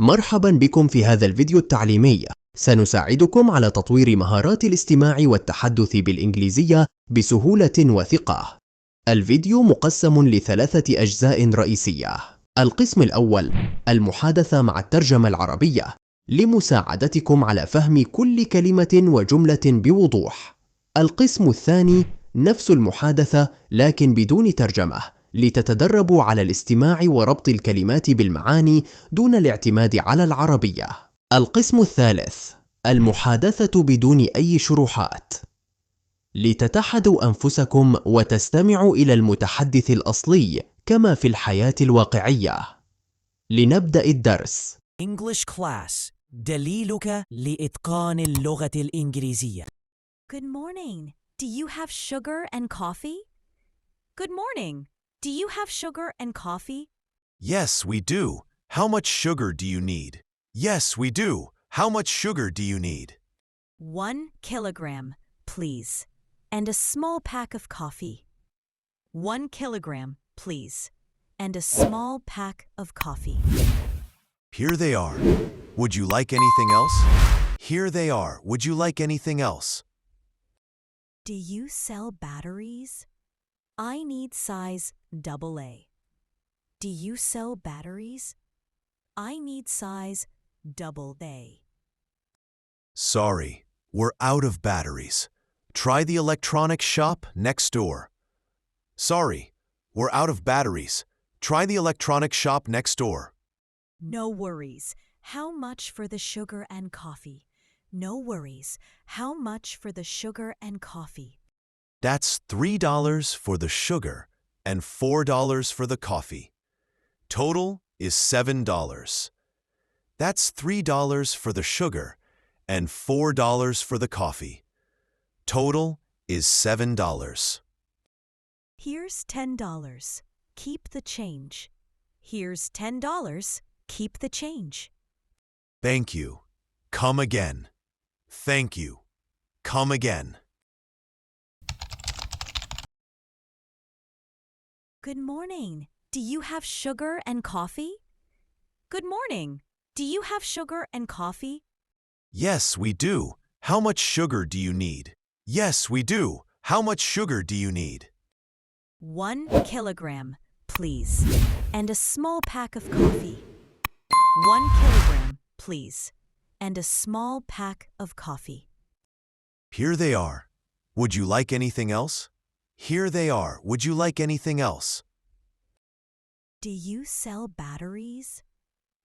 مرحبا بكم في هذا الفيديو التعليمي. سنساعدكم على تطوير مهارات الاستماع والتحدث بالإنجليزية بسهولة وثقة. الفيديو مقسم لثلاثة أجزاء رئيسية. القسم الأول المحادثة مع الترجمة العربية لمساعدتكم على فهم كل كلمة وجملة بوضوح. القسم الثاني نفس المحادثة لكن بدون ترجمة لتتدربوا على الاستماع وربط الكلمات بالمعاني دون الاعتماد على العربية. القسم الثالث المحادثة بدون أي شروحات لتتحدوا أنفسكم وتستمعوا إلى المتحدث الأصلي كما في الحياة الواقعية. لنبدأ الدرس. English class. دليلك لإتقان اللغة الإنجليزية. Good morning. Do you have sugar and coffee? Good morning. Do you have sugar and coffee? Yes, we do. How much sugar do you need? Yes, we do. How much sugar do you need? 1 kilogram, please. And a small pack of coffee. 1 kilogram, please. And a small pack of coffee. Here they are. Would you like anything else? Here they are. Would you like anything else? Do you sell batteries? I need size AA. Do you sell batteries? I need size AA. Sorry, we're out of batteries. Try the electronic shop next door. Sorry, we're out of batteries. Try the electronic shop next door. No worries. How much for the sugar and coffee? No worries. How much for the sugar and coffee? That's $3 for the sugar and $4 for the coffee. Total is $7. That's $3 for the sugar and $4 for the coffee. Total is $7. Here's $10. Keep the change. Here's $10. Keep the change. Thank you. Come again. Thank you. Come again. Good morning. Do you have sugar and coffee? Good morning. Do you have sugar and coffee? Yes, we do. How much sugar do you need? Yes, we do. How much sugar do you need? 1 kilogram, please. And a small pack of coffee. 1 kilogram, please. And a small pack of coffee. Here they are. Would you like anything else? Here they are. Would you like anything else? Do you sell batteries?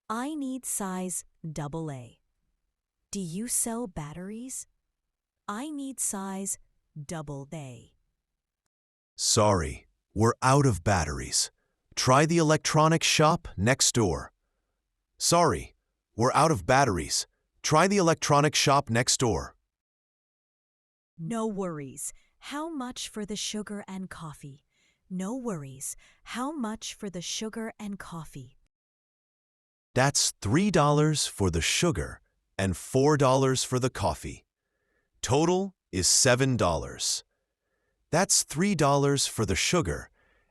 I need size AA. Do you sell batteries? I need size AA. Sorry, we're out of batteries. Try the electronic shop next door. Sorry, we're out of batteries. Try the electronic shop next door. No worries. How much for the sugar and coffee? No worries. How much for the sugar and coffee? That's $3 for the sugar and $4 for the coffee. Total is $7. That's $3 for the sugar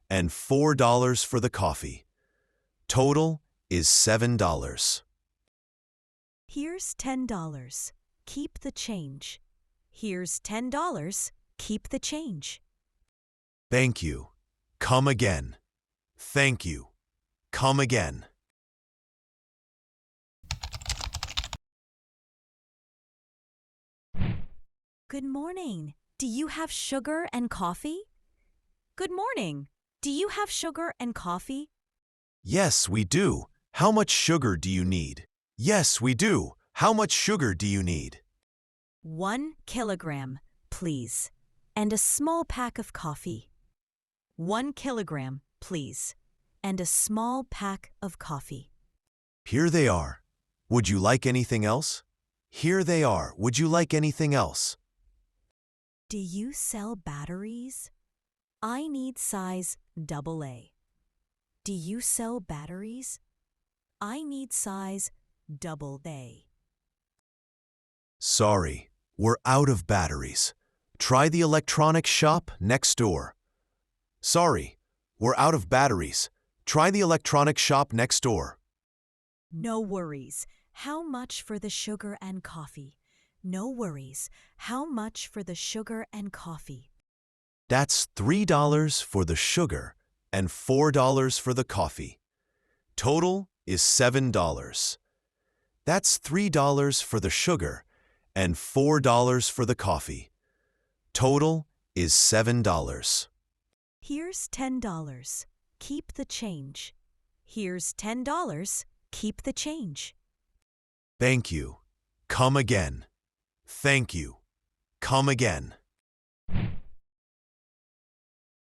and $4 for the coffee. Total is $7. Here's $10. Keep the change. Here's $10. Keep the change. Thank you. Come again. Thank you. Come again. Good morning. Do you have sugar and coffee? Good morning. Do you have sugar and coffee? Yes, we do. How much sugar do you need? Yes, we do. How much sugar do you need? 1 kilogram, please. And a small pack of coffee. 1 kilogram, please. And a small pack of coffee. Here they are. Would you like anything else? Here they are. Would you like anything else? Do you sell batteries? I need size AA. Do you sell batteries? I need size AA. Sorry, we're out of batteries. Try the electronic shop next door. Sorry, we're out of batteries. Try the electronic shop next door. No worries. How much for the sugar and coffee? No worries. How much for the sugar and coffee? That's $3 for the sugar and $4 for the coffee. Total is $7. That's $3 for the sugar and $4 for the coffee. Total is $7. Here's $10. Keep the change. Here's $10. Keep the change. Thank you. Come again. Thank you. Come again.